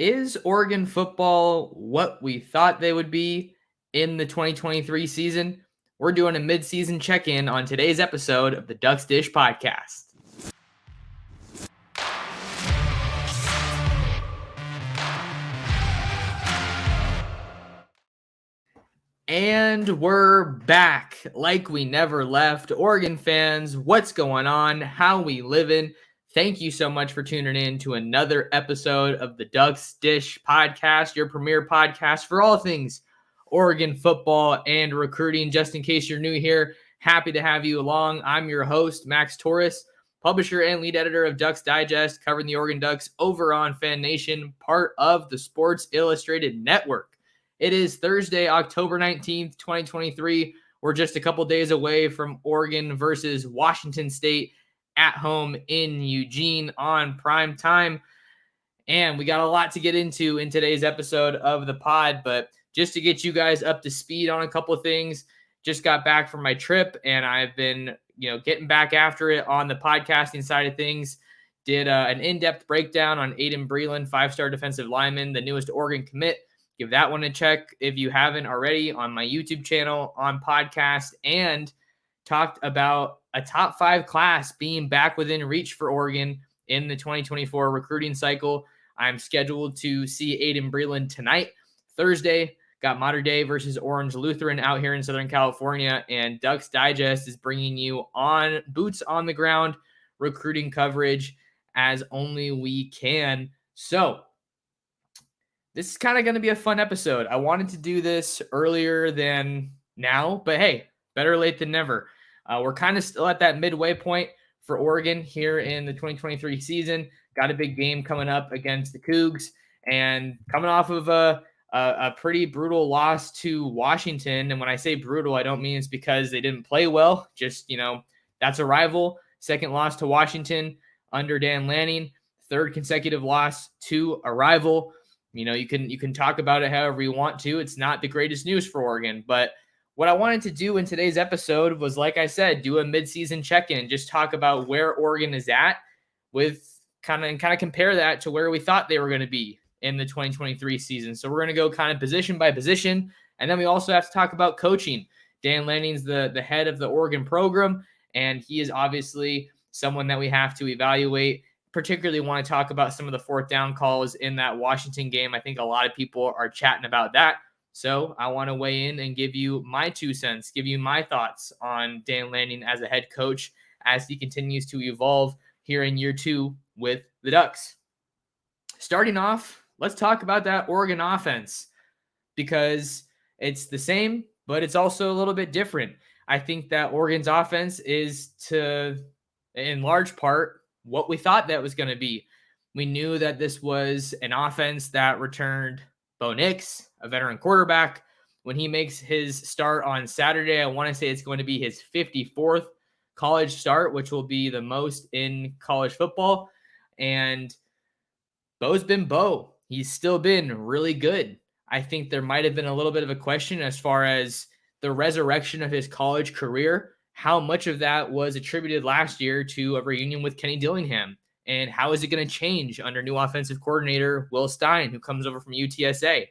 Is Oregon football what we thought they would be in the 2023 season? We're doing a midseason check-in on today's episode of the Ducks Dish podcast. And we're back like we never left. Oregon fans, what's going on? How we living? Thank you so much for tuning in to another episode of the Ducks Dish podcast, your premier podcast for all things Oregon football and recruiting. Just in case you're new here, happy to have you along. I'm your host, Max Torres, publisher and lead editor of Ducks Digest, covering the Oregon Ducks over on Fan Nation, part of the Sports Illustrated Network. It is Thursday, October 19th, 2023. We're just a couple days away from Oregon versus Washington State at home in Eugene on prime time. And we got a lot to get into in today's episode of the pod, but just to get you guys up to speed on a couple of things, just got back from my trip and I've been, getting back after it on the podcasting side of things. Did an in-depth breakdown on Aiden Breland, 5-star defensive lineman, the newest Oregon commit. Give that one a check if you haven't already on my YouTube channel, on podcast, and talked about a top 5 class being back within reach for Oregon in the 2024 recruiting cycle. I'm scheduled to see Aiden Breland tonight, Thursday. Got Mater Dei versus Orange Lutheran out here in Southern California, and Ducks Digest is bringing you on boots on the ground recruiting coverage as only we can. So this is kind of going to be a fun episode. I wanted to do this earlier than now, but hey, better late than never. We're kind of still at that midway point for Oregon here in the 2023 season. Got a big game coming up against the Cougs, and coming off of a pretty brutal loss to Washington. And when I say brutal, I don't mean it's because they didn't play well. Just, that's a rival. Second loss to Washington under Dan Lanning. Third consecutive loss to a rival. You can talk about it however you want to. It's not the greatest news for Oregon, but what I wanted to do in today's episode was, like I said, do a midseason check-in, just talk about where Oregon is at with kind of compare that to where we thought they were going to be in the 2023 season. So we're going to go kind of position by position, and then we also have to talk about coaching. Dan Lanning's the head of the Oregon program, and he is obviously someone that we have to evaluate. Particularly want to talk about some of the fourth down calls in that Washington game. I think a lot of people are chatting about that. So I want to weigh in and give you my 2 cents, give you my thoughts on Dan Lanning as a head coach as he continues to evolve here in year 2 with the Ducks. Starting off, let's talk about that Oregon offense, because it's the same, but it's also a little bit different. I think that Oregon's offense is, in large part, what we thought that was going to be. We knew that this was an offense that returned Bo Nix, a veteran quarterback. When he makes his start on Saturday, I want to say it's going to be his 54th college start, which will be the most in college football. And Bo's been Bo. He's still been really good. I think there might have been a little bit of a question as far as the resurrection of his college career. How much of that was attributed last year to a reunion with Kenny Dillingham? And how is it going to change under new offensive coordinator Will Stein, who comes over from UTSA?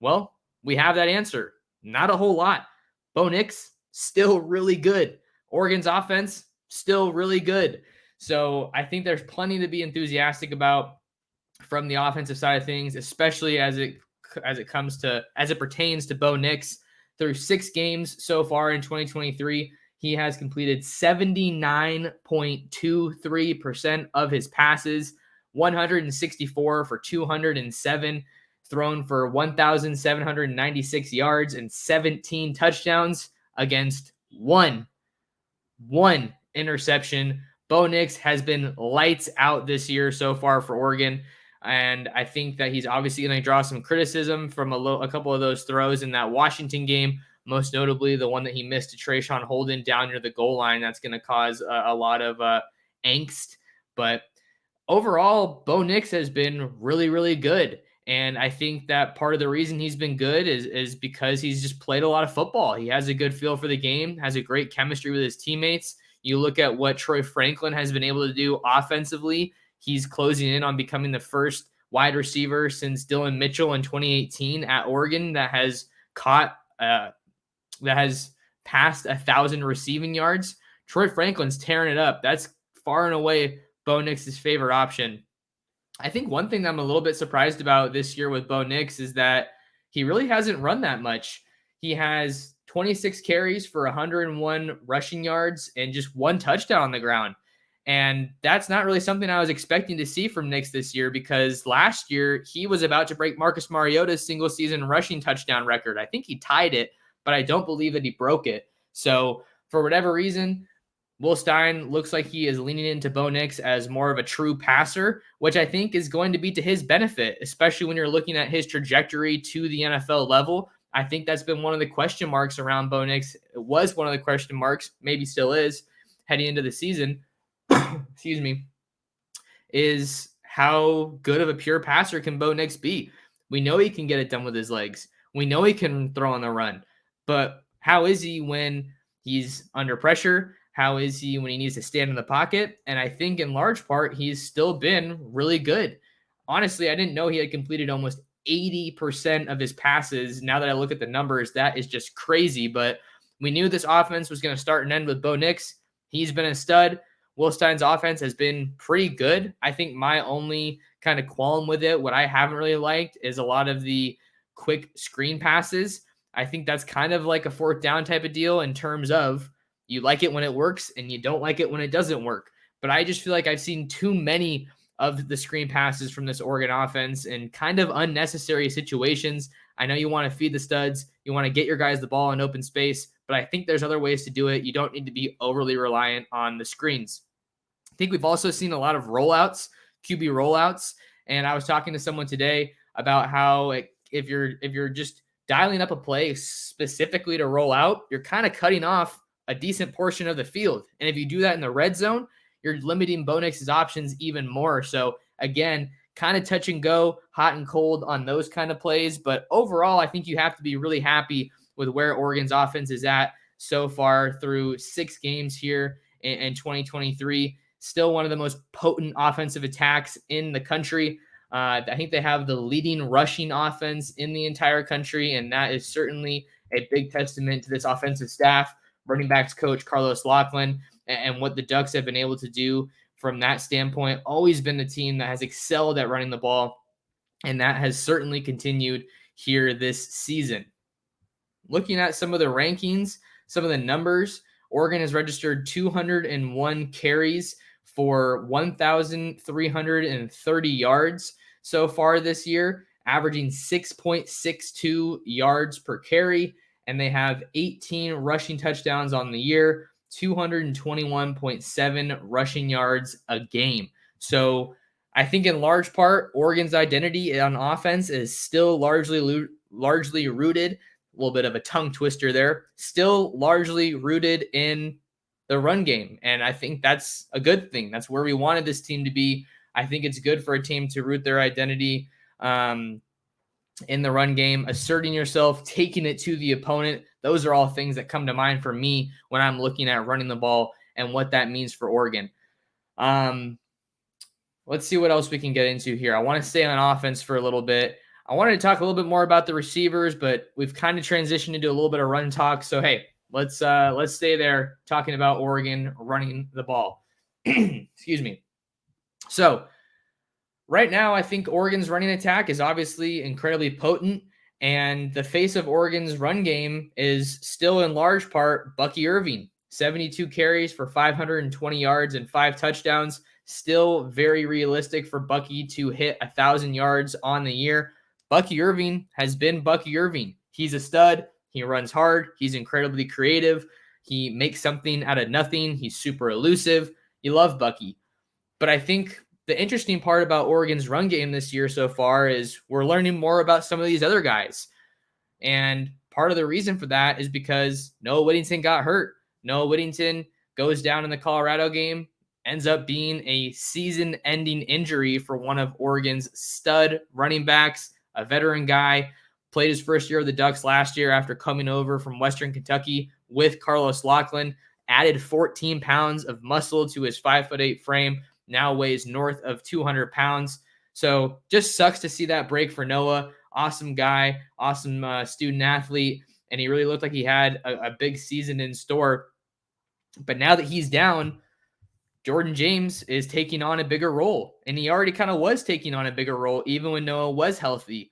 Well, we have that answer. Not a whole lot. Bo Nix, still really good. Oregon's offense, still really good. So I think there's plenty to be enthusiastic about from the offensive side of things, especially as it pertains to Bo Nix. Through 6 games so far in 2023, he has completed 79.23% of his passes, 164 for 207, thrown for 1,796 yards and 17 touchdowns against one interception. Bo Nix has been lights out this year so far for Oregon, and I think that he's obviously going to draw some criticism from a couple of those throws in that Washington game. Most notably, the one that he missed to Trayshawn Holden down near the goal line. That's going to cause a lot of angst. But overall, Bo Nix has been really, really good. And I think that part of the reason he's been good is because he's just played a lot of football. He has a good feel for the game, has a great chemistry with his teammates. You look at what Troy Franklin has been able to do offensively. He's closing in on becoming the first wide receiver since Dylan Mitchell in 2018 at Oregon that has passed 1,000 receiving yards. Troy Franklin's tearing it up. That's far and away Bo Nix's favorite option. I think one thing that I'm a little bit surprised about this year with Bo Nix is that he really hasn't run that much. He has 26 carries for 101 rushing yards and just one touchdown on the ground. And that's not really something I was expecting to see from Nix this year, because last year he was about to break Marcus Mariota's single season rushing touchdown record. I think he tied it, but I don't believe that he broke it. So for whatever reason, Will Stein looks like he is leaning into Bo Nix as more of a true passer, which I think is going to be to his benefit, especially when you're looking at his trajectory to the NFL level. I think that's been one of the question marks around Bo Nix. It was one of the question marks, maybe still is, heading into the season, excuse me, is how good of a pure passer can Bo Nix be? We know he can get it done with his legs. We know he can throw on the run. But how is he when he's under pressure? How is he when he needs to stand in the pocket? And I think in large part, he's still been really good. Honestly, I didn't know he had completed almost 80% of his passes. Now that I look at the numbers, that is just crazy. But we knew this offense was going to start and end with Bo Nix. He's been a stud. Will Stein's offense has been pretty good. I think my only kind of qualm with it, what I haven't really liked, is a lot of the quick screen passes. I think that's kind of like a fourth down type of deal in terms of you like it when it works and you don't like it when it doesn't work. But I just feel like I've seen too many of the screen passes from this Oregon offense in kind of unnecessary situations. I know you want to feed the studs. You want to get your guys the ball in open space, but I think there's other ways to do it. You don't need to be overly reliant on the screens. I think we've also seen a lot of rollouts, QB rollouts. And I was talking to someone today about how if you're just dialing up a play specifically to roll out, you're kind of cutting off a decent portion of the field. And if you do that in the red zone, you're limiting Bo Nix's options even more. So again, kind of touch and go, hot and cold on those kind of plays. But overall, I think you have to be really happy with where Oregon's offense is at so far through 6 games here in 2023. Still one of the most potent offensive attacks in the country. I think they have the leading rushing offense in the entire country, and that is certainly a big testament to this offensive staff, running backs coach Carlos Lachlan, and what the Ducks have been able to do from that standpoint. Always been the team that has excelled at running the ball, and that has certainly continued here this season. Looking at some of the rankings, some of the numbers, Oregon has registered 201 carries for 1,330 yards so far this year, averaging 6.62 yards per carry, and they have 18 rushing touchdowns on the year, 221.7 rushing yards a game. So I think in large part, Oregon's identity on offense is still largely rooted, a little bit of a tongue twister there, still largely rooted in the run game. And I think that's a good thing. That's where we wanted this team to be. I think it's good for a team to root their identity in the run game, asserting yourself, taking it to the opponent. Those are all things that come to mind for me when I'm looking at running the ball and what that means for Oregon. Let's see what else we can get into here. I want to stay on offense for a little bit. I wanted to talk a little bit more about the receivers, but we've kind of transitioned into a little bit of run talk. So, hey, let's stay there talking about Oregon running the ball. Excuse me. So right now, I think Oregon's running attack is obviously incredibly potent, and the face of Oregon's run game is still in large part Bucky Irving. 72 carries for 520 yards and 5 touchdowns. Still very realistic for Bucky to hit 1,000 yards on the year. Bucky Irving has been Bucky Irving. He's a stud. He runs hard. He's incredibly creative. He makes something out of nothing. He's super elusive. You love Bucky. But I think the interesting part about Oregon's run game this year so far is we're learning more about some of these other guys. And part of the reason for that is because Noah Whittington got hurt. Noah Whittington goes down in the Colorado game, ends up being a season-ending injury for one of Oregon's stud running backs, a veteran guy, played his first year with the Ducks last year after coming over from Western Kentucky with Carlos Lachlan, added 14 pounds of muscle to his 5'8" frame, now weighs north of 200 pounds. So just sucks to see that break for Noah. Awesome guy, awesome student athlete, and he really looked like he had a big season in store. But now that he's down, Jordan James is taking on a bigger role, and he already kind of was taking on a bigger role even when Noah was healthy.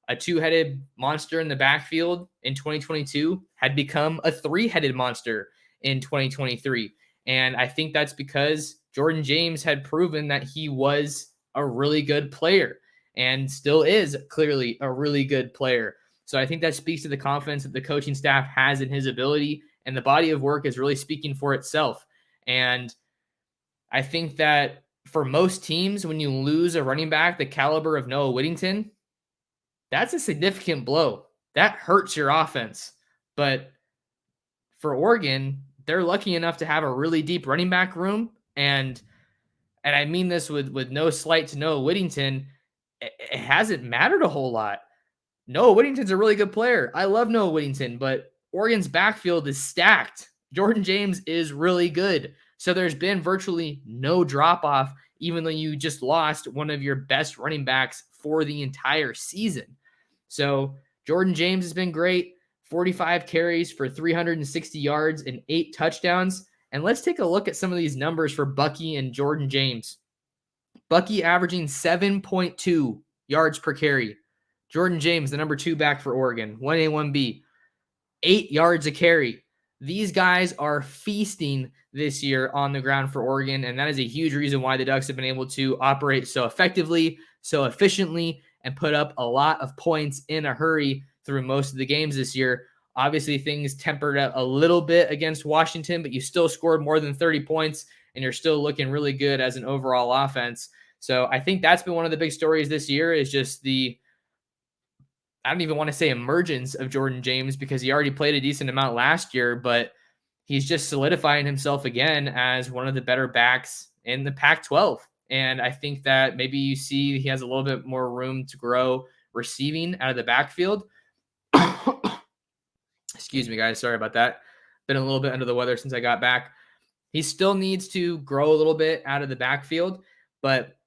A two-headed monster in the backfield in 2022 had become a three-headed monster in 2023. And I think that's because Jordan James had proven that he was a really good player and still is clearly a really good player. So I think that speaks to the confidence that the coaching staff has in his ability, and the body of work is really speaking for itself. And I think that for most teams, when you lose a running back the caliber of Noah Whittington, that's a significant blow. That hurts your offense. But for Oregon, they're lucky enough to have a really deep running back room. And I mean this with no slight to Noah Whittington, it hasn't mattered a whole lot. Noah Whittington's a really good player. I love Noah Whittington, but Oregon's backfield is stacked. Jordan James is really good. So there's been virtually no drop off, even though you just lost one of your best running backs for the entire season. So Jordan James has been great. 45 carries for 360 yards and 8 touchdowns. And let's take a look at some of these numbers for Bucky and Jordan James. Bucky averaging 7.2 yards per carry. Jordan James, the number 2 back for Oregon, 1A, 1B, 8 yards a carry. These guys are feasting this year on the ground for Oregon, and that is a huge reason why the Ducks have been able to operate so effectively, so efficiently, and put up a lot of points in a hurry through most of the games this year. Obviously, things tempered a little bit against Washington, but you still scored more than 30 points, and you're still looking really good as an overall offense. So I think that's been one of the big stories this year, is just I don't even want to say emergence of Jordan James, because he already played a decent amount last year, but he's just solidifying himself again as one of the better backs in the Pac-12. And I think that maybe you see he has a little bit more room to grow receiving out of the backfield. Excuse me, guys. Sorry about that. Been a little bit under the weather since I got back. He still needs to grow a little bit out of the backfield, but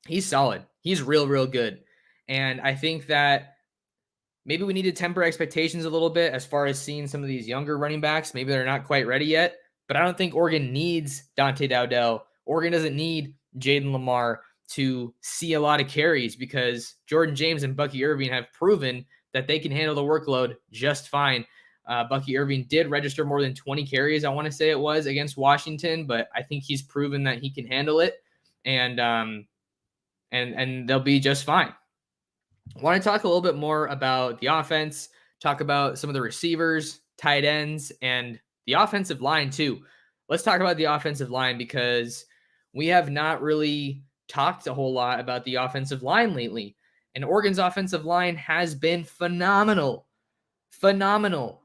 he's solid. He's real, real good. And I think that maybe we need to temper expectations a little bit as far as seeing some of these younger running backs. Maybe they're not quite ready yet, but I don't think Oregon needs Dante Dowdell. Oregon doesn't need Jaden Lamar to see a lot of carries, because Jordan James and Bucky Irving have proven that they can handle the workload just fine. Bucky Irving did register more than 20 carries, I want to say it was, against Washington, but I think he's proven that he can handle it, and they'll be just fine. I want to talk a little bit more about the offense, talk about some of the receivers, tight ends, and the offensive line too. Let's talk about the offensive line, because we have not really talked a whole lot about the offensive line lately. And Oregon's offensive line has been phenomenal. Phenomenal.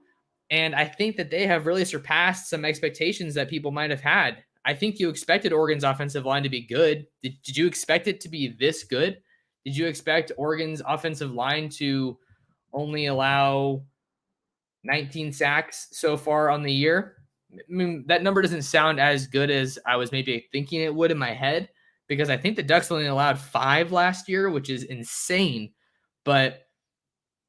And I think that they have really surpassed some expectations that people might have had. I think you expected Oregon's offensive line to be good. Did you expect it to be this good? Did you expect Oregon's offensive line to only allow 19 sacks so far on the year? I mean, that number doesn't sound as good as I was maybe thinking it would in my head, because I think the Ducks only allowed 5 last year, which is insane. But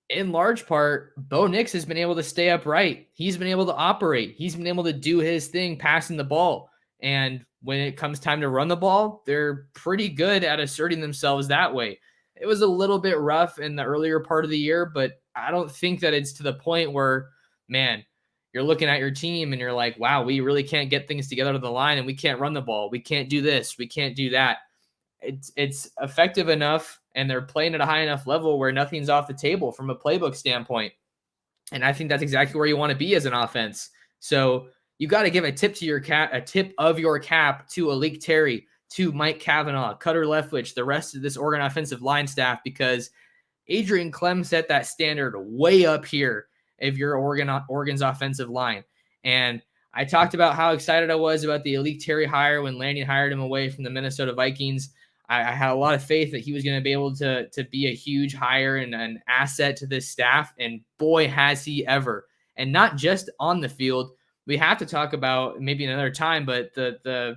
in large part, Bo Nix has been able to stay upright. He's been able to operate. He's been able to do his thing passing the ball. And when it comes time to run the ball, they're pretty good at asserting themselves that way. It was a little bit rough in the earlier part of the year, but I don't think that it's to the point where, man, you're looking at your team and you're like, wow, we really can't get things together to the line, and we can't run the ball. We can't do this. We can't do that. It's effective enough, and they're playing at a high enough level where nothing's off the table from a playbook standpoint. And I think that's exactly where you want to be as an offense. So you got to give a tip of your cap to Alik Terry, to Mike Cavanaugh, Cutter Leftwich, the rest of this Oregon offensive line staff, because Adrian Clem set that standard way up here if you're Oregon's offensive line. And I talked about how excited I was about the Alik Terry hire when Lanning hired him away from the Minnesota Vikings. I had a lot of faith that he was going to be able to be a huge hire and an asset to this staff, and boy, has he ever. And not just on the field. We have to talk about maybe another time, but the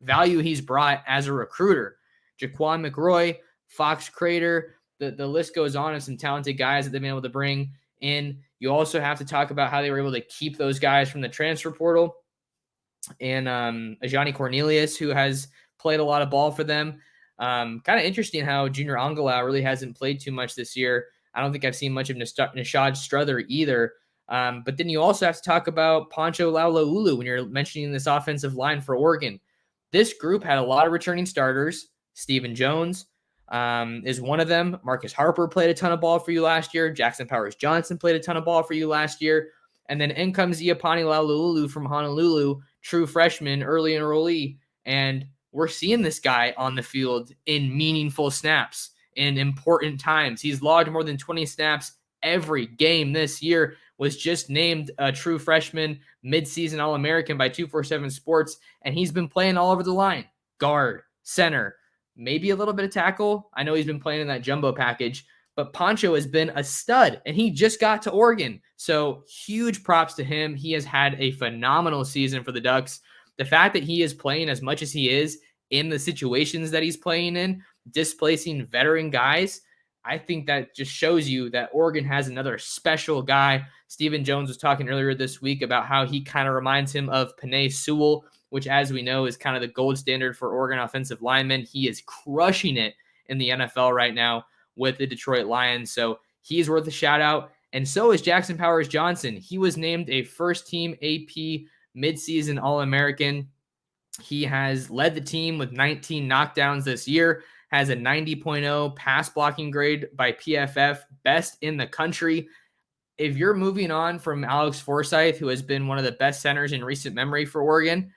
value he's brought as a recruiter. Jaquan McRoy, Fox Crater. The list goes on of some talented guys that they've been able to bring in. You also have to talk about how they were able to keep those guys from the transfer portal. And Ajani Cornelius, who has played a lot of ball for them. Kind of interesting how Junior Angalau really hasn't played too much this year. I don't think I've seen much of Nishad Strother either. But then you also have to talk about Pancho Laulaulu when you're mentioning this offensive line for Oregon. This group had a lot of returning starters. Stephen Jones is one of them. Marcus Harper played a ton of ball for you last year. Jackson Powers Johnson played a ton of ball for you last year. And then in comes Iapani Laulaulu from Honolulu, true freshman, early enrollee. And we're seeing this guy on the field in meaningful snaps in important times. He's logged more than 20 snaps every game this year, was just named a true freshman midseason All-American by 247 Sports, and he's been playing all over the line. Guard, center, maybe a little bit of tackle. I know he's been playing in that jumbo package, but Pancho has been a stud, and he just got to Oregon. So huge props to him. He has had a phenomenal season for the Ducks. The fact that he is playing as much as he is in the situations that he's playing in, displacing veteran guys, I think that just shows you that Oregon has another special guy. Stephen Jones was talking earlier this week about how he kind of reminds him of Penei Sewell, which, as we know, is kind of the gold standard for Oregon offensive linemen. He is crushing it in the NFL right now with the Detroit Lions. So he's worth a shout out. And so is Jackson Powers Johnson. He was named a first-team AP midseason All-American. He has led the team with 19 knockdowns this year, has a 90.0 pass blocking grade by PFF, best in the country. If you're moving on from Alex Forsyth, who has been one of the best centers in recent memory for Oregon,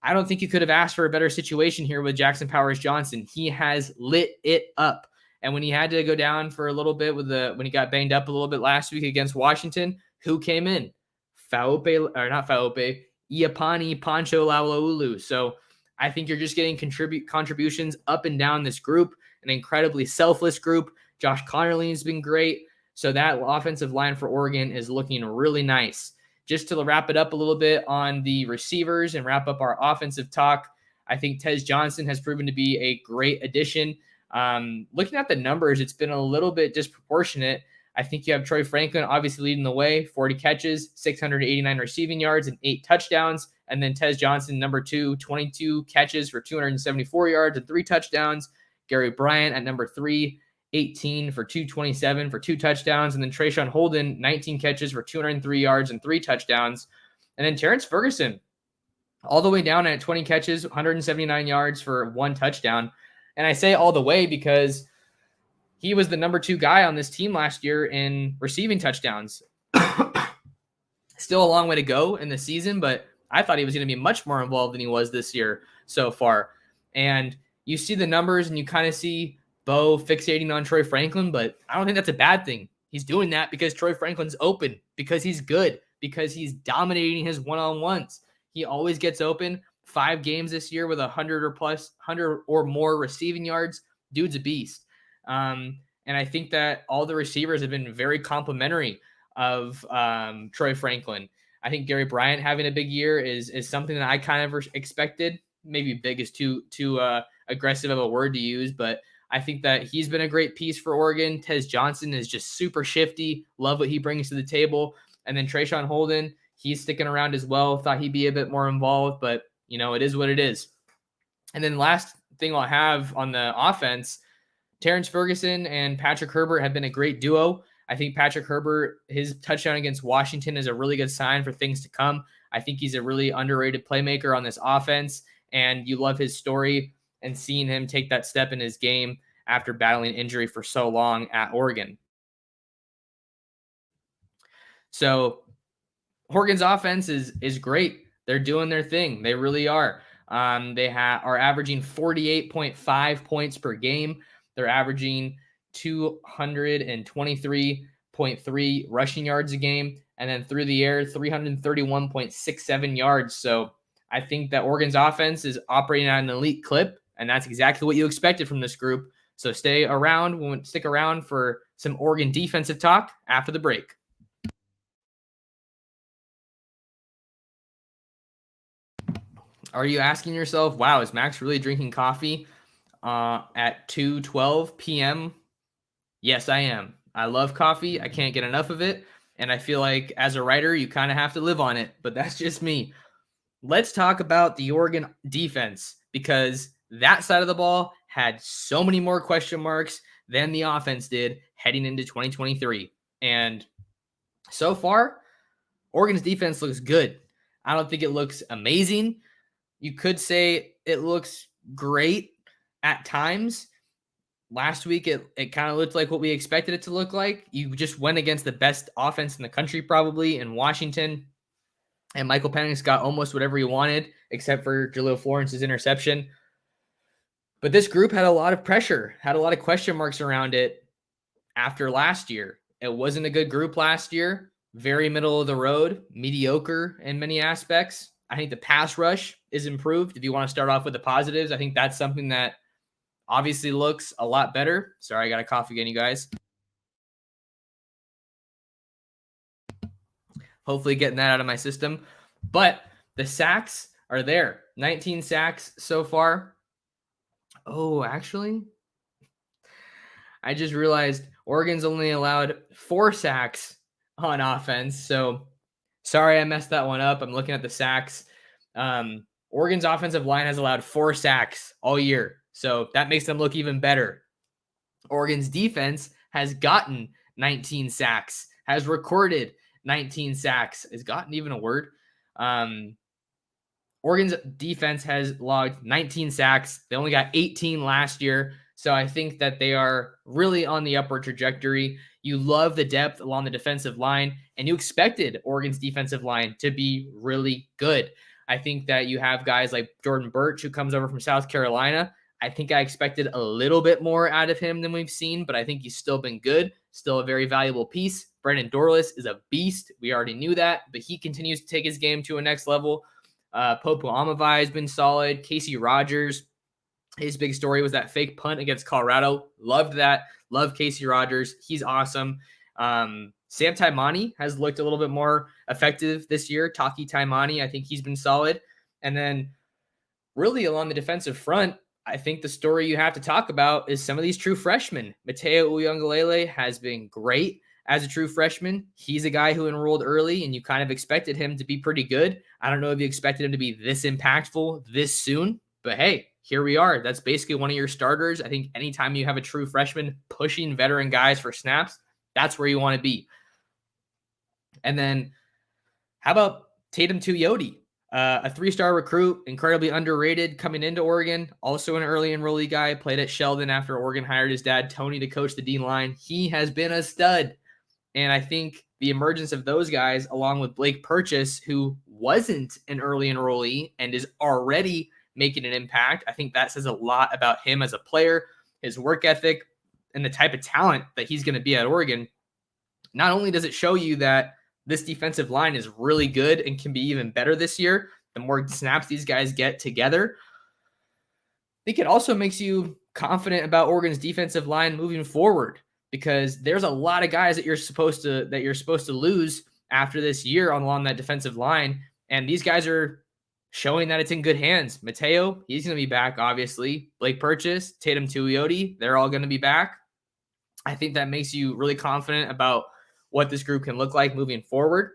I don't think you could have asked for a better situation here with Jackson Powers Johnson. He has lit it up. And when he had to go down for a little bit when he got banged up a little bit last week against Washington, who came in? Iapani Pancho Laulaulu. So I think you're just getting contributions up and down this group, an incredibly selfless group. Josh Connerly has been great. So that offensive line for Oregon is looking really nice. Just to wrap it up a little bit on the receivers and wrap up our offensive talk, I think Tez Johnson has proven to be a great addition. Looking at the numbers, it's been a little bit disproportionate. I think you have Troy Franklin obviously leading the way, 40 catches, 689 receiving yards, and 8 touchdowns. And then Tez Johnson, number 2, 22 catches for 274 yards and 3 touchdowns. Gary Bryant at number 3, 18 for 227 for 2 touchdowns. And then Trayshawn Holden, 19 catches for 203 yards and 3 touchdowns. And then Terrence Ferguson, all the way down at 20 catches, 179 yards for 1 touchdown. And I say all the way because he was the number 2 guy on this team last year in receiving touchdowns. Still a long way to go in the season, but I thought he was going to be much more involved than he was this year so far. And you see the numbers and you kind of see Bo fixating on Troy Franklin, but I don't think that's a bad thing. He's doing that because Troy Franklin's open, because he's good, because he's dominating his one-on-ones. He always gets open. 5 games this year with 100 or more receiving yards. Dude's a beast. And I think that all the receivers have been very complimentary of Troy Franklin. I think Gary Bryant having a big year is something that I kind of expected. Maybe big is too aggressive of a word to use, but I think that he's been a great piece for Oregon. Tez Johnson is just super shifty. Love what he brings to the table. And then Trayshawn Holden, he's sticking around as well. Thought he'd be a bit more involved, but it is what it is. And then last thing I'll have on the offense, Terrence Ferguson and Patrick Herbert have been a great duo. I think Patrick Herbert, his touchdown against Washington is a really good sign for things to come. I think he's a really underrated playmaker on this offense, and you love his story and seeing him take that step in his game after battling injury for so long at Oregon. So Oregon's offense is great. They're doing their thing. They really are. They are averaging 48.5 points per game. They're averaging 223.3 rushing yards a game. And then through the air, 331.67 yards. So I think that Oregon's offense is operating at an elite clip, and that's exactly what you expected from this group. So stick around for some Oregon defensive talk after the break. Are you asking yourself, wow, is Max really drinking coffee at 2:12 p.m. Yes, I am. I love coffee. I can't get enough of it. And I feel like as a writer, you kind of have to live on it, but that's just me. Let's talk about the Oregon defense because that side of the ball had so many more question marks than the offense did heading into 2023. And so far, Oregon's defense looks good. I don't think it looks amazing. You could say it looks great at times. Last week, it kind of looked like what we expected it to look like. You just went against the best offense in the country, probably in Washington. And Michael Penix got almost whatever he wanted, except for Jaleel Florence's interception. But this group had a lot of pressure, had a lot of question marks around it after last year. It wasn't a good group last year. Very middle of the road, mediocre in many aspects. I think the pass rush is improved. If you want to start off with the positives, I think that's something that obviously looks a lot better. Sorry, I got a cough again, you guys. Hopefully getting that out of my system. But the sacks are there. 19 sacks so far. Oh, actually, I just realized Oregon's only allowed 4 sacks on offense. So sorry I messed that one up. I'm looking at the sacks. Oregon's offensive line has allowed 4 sacks all year. So that makes them look even better. Oregon's defense has gotten 19 sacks, has recorded 19 sacks. Is gotten even a word? Oregon's defense has logged 19 sacks. They only got 18 last year. So I think that they are really on the upward trajectory. You love the depth along the defensive line, and you expected Oregon's defensive line to be really good. I think that you have guys like Jordan Birch, who comes over from South Carolina. I think I expected a little bit more out of him than we've seen, but I think he's still been good, still a very valuable piece. Brandon Dorlus is a beast. We already knew that, but he continues to take his game to a next level. Popo Amavai has been solid. Casey Rogers, his big story was that fake punt against Colorado. Loved that. Love Casey Rogers. He's awesome. Sam Taimani has looked a little bit more effective this year. Taki Taimani, I think he's been solid. And then really along the defensive front, I think the story you have to talk about is some of these true freshmen. Mateo Uyunglele has been great as a true freshman. He's a guy who enrolled early, and you kind of expected him to be pretty good. I don't know if you expected him to be this impactful this soon, but hey, here we are. That's basically one of your starters. I think anytime you have a true freshman pushing veteran guys for snaps, that's where you want to be. And then how about Tatum Tuioti? A 3-star recruit, incredibly underrated coming into Oregon. Also an early enrollee guy, played at Sheldon after Oregon hired his dad, Tony, to coach the D-line. He has been a stud. And I think the emergence of those guys, along with Blake Purchase, who wasn't an early enrollee and is already making an impact, I think that says a lot about him as a player, his work ethic, and the type of talent that he's going to be at Oregon. Not only does it show you that this defensive line is really good and can be even better this year, the more snaps these guys get together, I think it also makes you confident about Oregon's defensive line moving forward, because there's a lot of guys that you're supposed to lose after this year along that defensive line, and these guys are showing that it's in good hands. Mateo, he's going to be back, obviously. Blake Purchase, Tatum Tuioti, they're all going to be back. I think that makes you really confident about what this group can look like moving forward.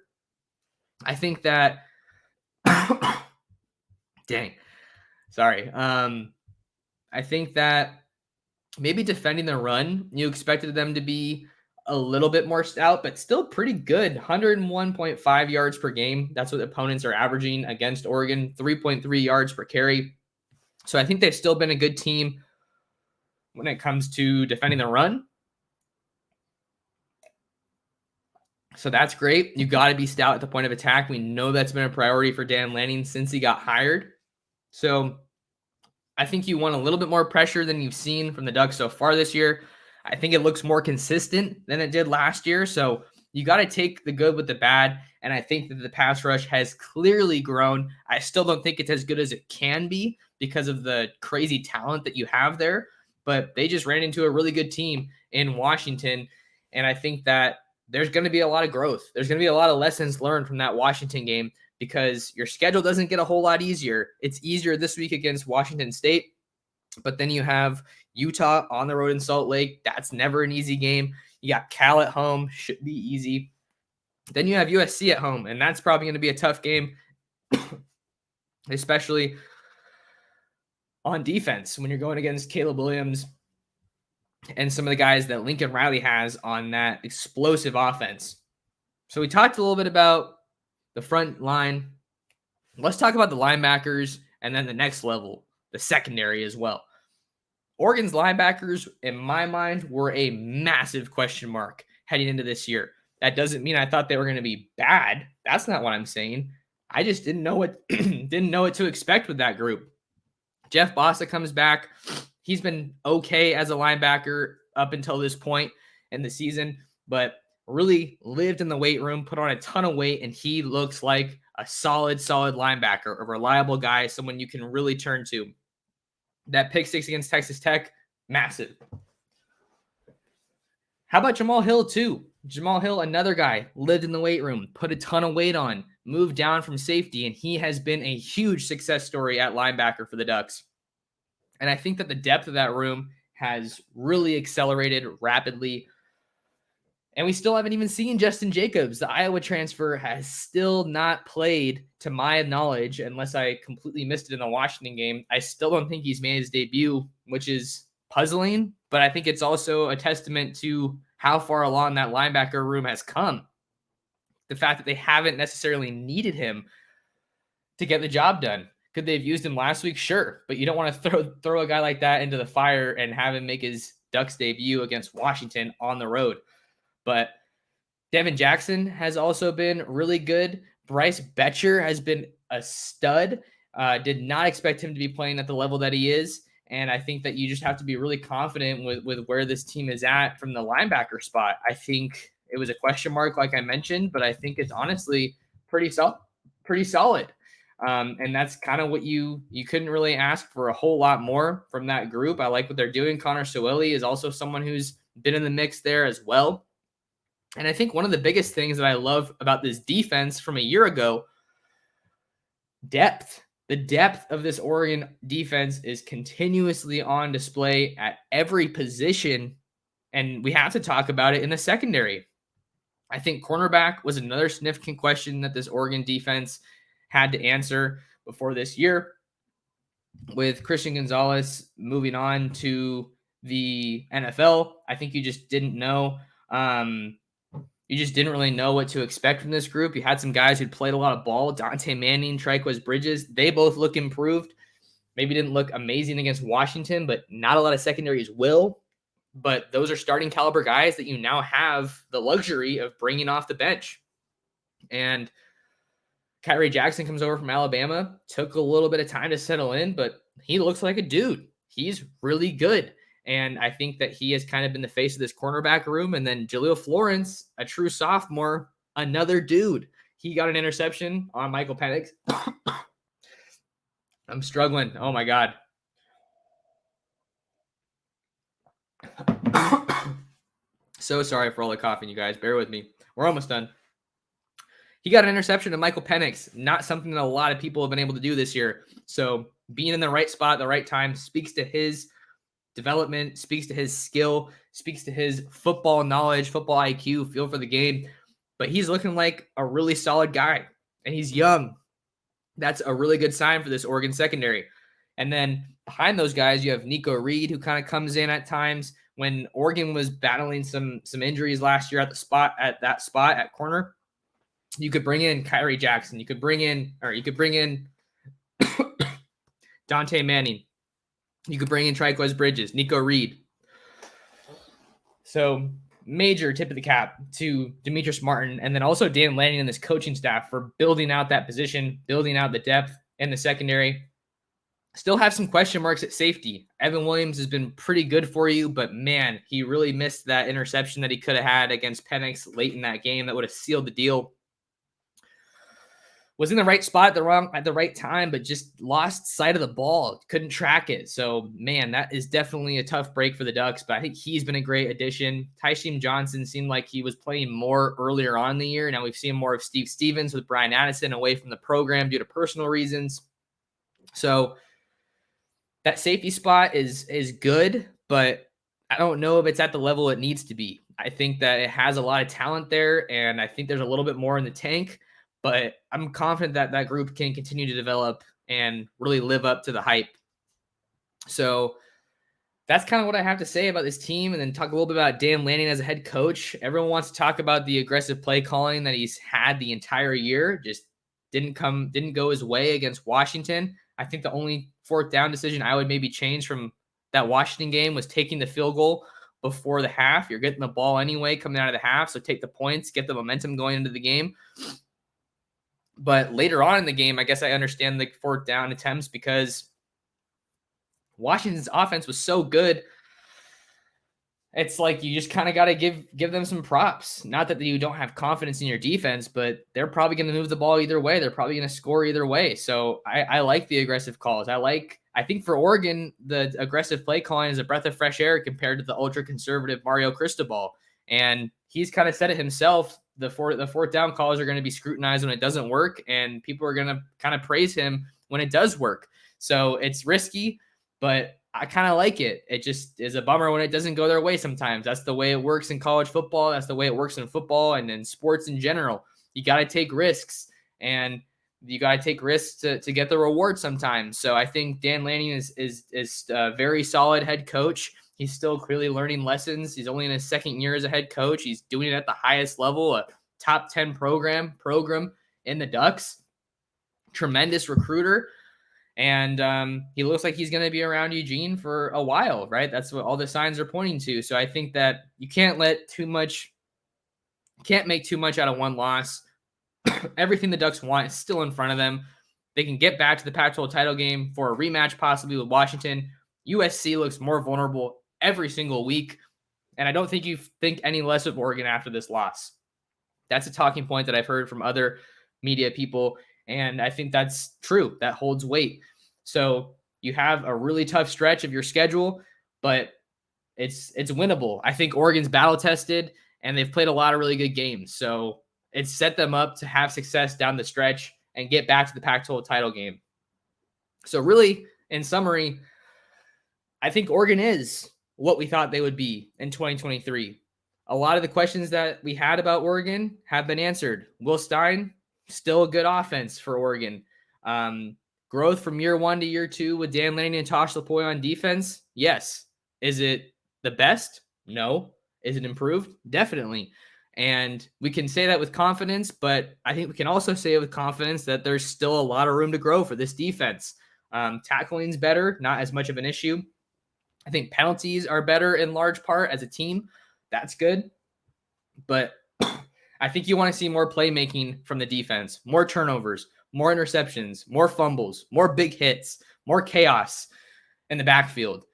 I think that I think that maybe defending the run, you expected them to be a little bit more stout, but still pretty good. 101.5 yards per game. That's what opponents are averaging against Oregon. 3.3 yards per carry. So I think they've still been a good team when it comes to defending the run. So that's great. You got to be stout at the point of attack. We know that's been a priority for Dan Lanning since he got hired. So I think you want a little bit more pressure than you've seen from the Ducks so far this year. I think it looks more consistent than it did last year. So you got to take the good with the bad. And I think that the pass rush has clearly grown. I still don't think it's as good as it can be because of the crazy talent that you have there. But they just ran into a really good team in Washington. And I think that there's going to be a lot of growth. There's going to be a lot of lessons learned from that Washington game because your schedule doesn't get a whole lot easier. It's easier this week against Washington State. But then you have Utah on the road in Salt Lake. That's never an easy game. You got Cal at home. Should be easy. Then you have USC at home, and that's probably going to be a tough game, especially on defense when you're going against Caleb Williams and some of the guys that Lincoln Riley has on that explosive offense. So we talked a little bit about the front line. Let's talk about the linebackers and then the next level, the secondary as well. Oregon's linebackers, in my mind, were a massive question mark heading into this year. That doesn't mean I thought they were going to be bad. That's not what I'm saying. I just didn't know what to expect with that group. Jeff Bossa comes back. He's been okay as a linebacker up until this point in the season, but really lived in the weight room, put on a ton of weight, and he looks like a solid linebacker, a reliable guy, someone you can really turn to. That pick six against Texas Tech, massive. How about Jamal Hill too? Jamal Hill, another guy, lived in the weight room, put a ton of weight on, moved down from safety, and he has been a huge success story at linebacker for the Ducks. And I think that the depth of that room has really accelerated rapidly. And we still haven't even seen Justin Jacobs. The Iowa transfer has still not played, to my knowledge, unless I completely missed it in the Washington game. I still don't think he's made his debut, which is puzzling. But I think it's also a testament to how far along that linebacker room has come. The fact that they haven't necessarily needed him to get the job done. Could they have used him last week? Sure. But you don't want to throw a guy like that into the fire and have him make his Ducks debut against Washington on the road. But Devin Jackson has also been really good. Bryce Betcher has been a stud. Did not expect him to be playing at the level that he is. And I think that you just have to be really confident with where this team is at from the linebacker spot. I think it was a question mark, like I mentioned, but I think it's honestly pretty solid. And that's kind of what you couldn't really ask for a whole lot more from that group. I like what they're doing. Connor Sewelli is also someone who's been in the mix there as well. And I think one of the biggest things that I love about this defense from a year ago, depth. The depth of this Oregon defense is continuously on display at every position, and we have to talk about it in the secondary. I think cornerback was another significant question that this Oregon defense had to answer before this year. With Christian Gonzalez moving on to the NFL, I think you just didn't know. You just didn't really know what to expect from this group. You had some guys who'd played a lot of ball. Dante Manning, Triquez Bridges, they both look improved. Maybe didn't look amazing against Washington, but not a lot of secondaries will. But those are starting caliber guys that you now have the luxury of bringing off the bench. And Kyrie Jackson comes over from Alabama, took a little bit of time to settle in, but he looks like a dude. He's really good. And I think that he has kind of been the face of this cornerback room. And then Jaleel Florence, a true sophomore, another dude. He got an interception on Michael Penix. I'm struggling. Oh, my God. So sorry for all the coughing, you guys. Bear with me. We're almost done. He got an interception to Michael Penix, not something that a lot of people have been able to do this year. So being in the right spot at the right time speaks to his development, speaks to his skill, speaks to his football knowledge, football IQ, feel for the game. But he's looking like a really solid guy, and he's young. That's a really good sign for this Oregon secondary. And then behind those guys, you have Nico Reed, who kind of comes in at times. When Oregon was battling some injuries last year at that spot at corner, you could bring in Kyrie Jackson. You could bring in Dante Manning. You could bring in Triquez Bridges, Nico Reed. So major tip of the cap to Demetrius Martin, and then also Dan Lanning and this coaching staff for building out that position, building out the depth in the secondary. Still have some question marks at safety. Evan Williams has been pretty good for you, but man, he really missed that interception that he could have had against Penix late in that game that would have sealed the deal. Was in the right spot at the right time, but just lost sight of the ball. Couldn't track it. So, man, that is definitely a tough break for the Ducks, but I think he's been a great addition. Tysheem Johnson seemed like he was playing more earlier on in the year. Now we've seen more of Steve Stevens with Brian Addison away from the program due to personal reasons. So That safety spot is good, but I don't know if it's at the level it needs to be. I think that it has a lot of talent there, and I think there's a little bit more in the tank, but I'm confident that that group can continue to develop and really live up to the hype. So that's kind of what I have to say about this team, and then talk a little bit about Dan Lanning as a head coach. Everyone wants to talk about the aggressive play calling that he's had the entire year. Just didn't go his way against Washington. I think the only fourth down decision I would maybe change from that Washington game was taking the field goal before the half. You're getting the ball anyway coming out of the half, so take the points, get the momentum going into the game. But later on in the game, I guess I understand the fourth down attempts because Washington's offense was so good. It's like you just kind of got to give them some props. Not that you don't have confidence in your defense, but they're probably going to move the ball either way. They're probably going to score either way. So I like the aggressive calls. I think for Oregon, the aggressive play calling is a breath of fresh air compared to the ultra conservative Mario Cristobal. And he's kind of said it himself. The fourth down calls are going to be scrutinized when it doesn't work, and people are going to kind of praise him when it does work. So it's risky, but I kind of like it. It just is a bummer when it doesn't go their way sometimes. That's the way it works in college football. That's the way it works in football and in sports in general. You got to take risks, and you got to take risks to get the reward sometimes. So I think Dan Lanning is a very solid head coach. He's still clearly learning lessons. He's only in his second year as a head coach. He's doing it at the highest level, a top 10 program in the Ducks. Tremendous recruiter. And he looks like he's going to be around Eugene for a while, right? That's what all the signs are pointing to. So I think that you can't make too much out of one loss. Everything the Ducks want is still in front of them. They can get back to the Pac-12 title game for a rematch, possibly with Washington. USC looks more vulnerable every single week, and I don't think you think any less of Oregon after this loss. That's a talking point that I've heard from other media people, and I think that's true. That holds weight. So you have a really tough stretch of your schedule, but it's winnable. I think Oregon's battle-tested, and they've played a lot of really good games. So it's set them up to have success down the stretch and get back to the Pac-12 title game. So really, in summary, I think Oregon is what we thought they would be in 2023. A lot of the questions that we had about Oregon have been answered. Will Stein, still a good offense for Oregon. Growth from year one to year two with Dan Lanning and Tosh Lupoi on defense? Yes. Is it the best? No. Is it improved? Definitely. And we can say that with confidence, but I think we can also say with confidence that there's still a lot of room to grow for this defense. Tackling's better, not as much of an issue. I think penalties are better in large part as a team. That's good. But I think you want to see more playmaking from the defense, more turnovers, more interceptions, more fumbles, more big hits, more chaos in the backfield,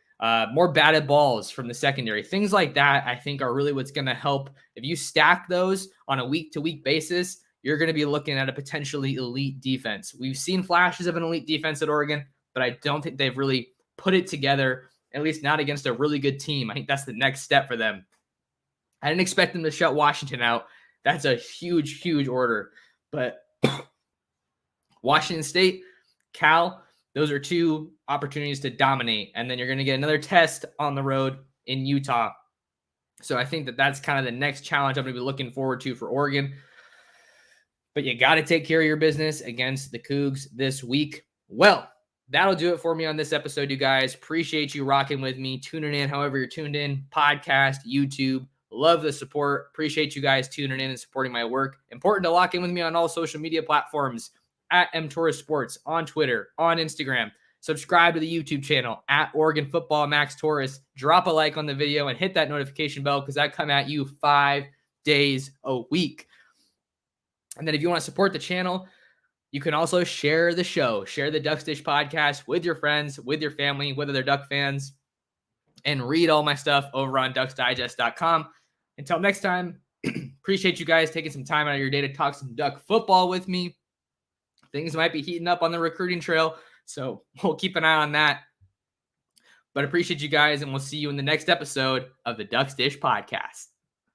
more batted balls from the secondary. Things like that, I think, are really what's going to help. If you stack those on a week-to-week basis, you're going to be looking at a potentially elite defense. We've seen flashes of an elite defense at Oregon, but I don't think they've really put it together, at least not against a really good team. I think that's the next step for them. I didn't expect them to shut Washington out. That's a huge, huge order. But Washington State, Cal, those are two opportunities to dominate. And then you're going to get another test on the road in Utah. So I think that that's kind of the next challenge I'm going to be looking forward to for Oregon. But you got to take care of your business against the Cougs this week. Well, that'll do it for me on this episode, you guys. Appreciate you rocking with me, tuning in however you're tuned in, podcast, YouTube. Love the support. Appreciate you guys tuning in and supporting my work. Important to lock in with me on all social media platforms at Torres Sports, on Twitter, on Instagram. Subscribe to the YouTube channel at Oregon Football Max Torres. Drop a like on the video and hit that notification bell because I come at you 5 days a week. And then if you want to support the channel, you can also share the show. Share the Ducks Dish podcast with your friends, with your family, whether they're Duck fans, and read all my stuff over on ducksdigest.com. Until next time, appreciate you guys taking some time out of your day to talk some Duck football with me. Things might be heating up on the recruiting trail, so we'll keep an eye on that. But appreciate you guys, and we'll see you in the next episode of the Ducks Dish podcast.